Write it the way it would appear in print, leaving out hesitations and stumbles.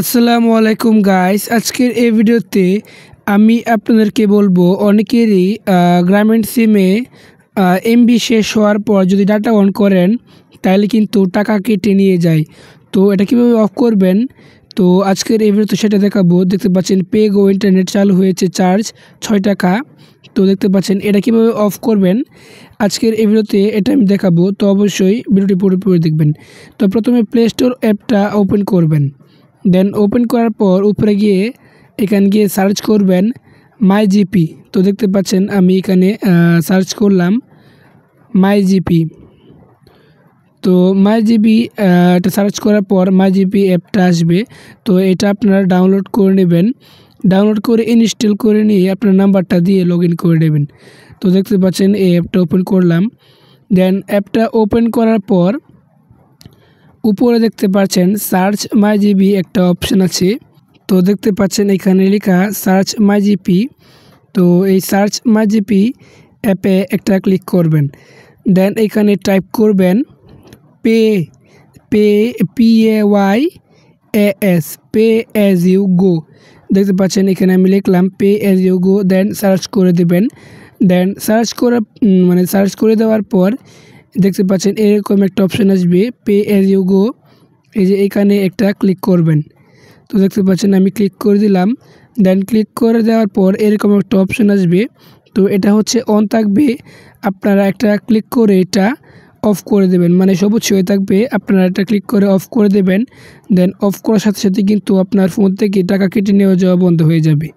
আসসালামু আলাইকুম গাইস, আজকের এই ভিডিওতে আমি আপনাদেরকে বলবো অনেকেরই গ্রামীণ সিমে এমবি শেষ হওয়ার পর যদি ডাটা অন করেন তাহলে কিন্তু টাকা কেটে নিয়ে যায়। তো এটা কীভাবে অফ করবেন, তো আজকের এই ভিডিওতে সেটা দেখাবো। দেখতে পাচ্ছেন পে গো ইন্টারনেট চালু হয়েছে, চার্জ 6 টাকা। তো দেখতে পাচ্ছেন এটা কীভাবে অফ করবেন আজকের এই ভিডিওতে এটা আমি দেখাবো। তো অবশ্যই ভিডিওটি পুরোপুরি দেখবেন। তো প্রথমে প্লে স্টোর অ্যাপটা ওপেন করবেন, দেন ওপেন করার পর উপরে গিয়ে এখানে গিয়ে সার্চ করবেন মাই জিপি। তো দেখতে পাচ্ছেন আমি এখানে সার্চ করলাম মাই জিপি। তো মাই জিপি এটা সার্চ করার পর মাই জিপি অ্যাপটা আসবে। তো এটা আপনারা ডাউনলোড করে নেবেন, ডাউনলোড করে ইনস্টল করে নিয়ে আপনার নাম্বারটা দিয়ে লগ ইন করে নেবেন। তো দেখতে পাচ্ছেন এই অ্যাপটা ওপেন করলাম। দেন অ্যাপটা ওপেন করার পর উপরে দেখতে পাচ্ছেন সার্চ মাই জিপি একটা অপশান আছে। তো দেখতে পাচ্ছেন এখানে লেখা সার্চ মাই জিপি। তো এই সার্চ মাই জিপি অ্যাপে একটা ক্লিক করবেন, দেন এখানে টাইপ করবেন pay pay PAYAS pay as you go. দেখতে পাচ্ছেন এখানে আমি লিখলাম pay as you go, then search করে দেবেন। দেন সার্চ করে দেওয়ার পর দেখতে পাচ্ছেন এরকম একটা অপশান আসবে পে অ্যাজ ইউ গো। এই যে এখানে একটা ক্লিক করবেন। তো দেখতে পাচ্ছেন আমি ক্লিক করে দিলাম। দেন ক্লিক করে দেওয়ার পর এরকম একটা অপশান আসবে। তো এটা হচ্ছে অন থাকবে, আপনারা একটা ক্লিক করে এটা অফ করে দেবেন, মানে সবুজ হয়ে থাকবে, আপনারা এটা ক্লিক করে অফ করে দেবেন। দেন অফ করার সাথে সাথে কিন্তু আপনার ফোন থেকে টাকা কেটে নেওয়া যাওয়া বন্ধ হয়ে যাবে।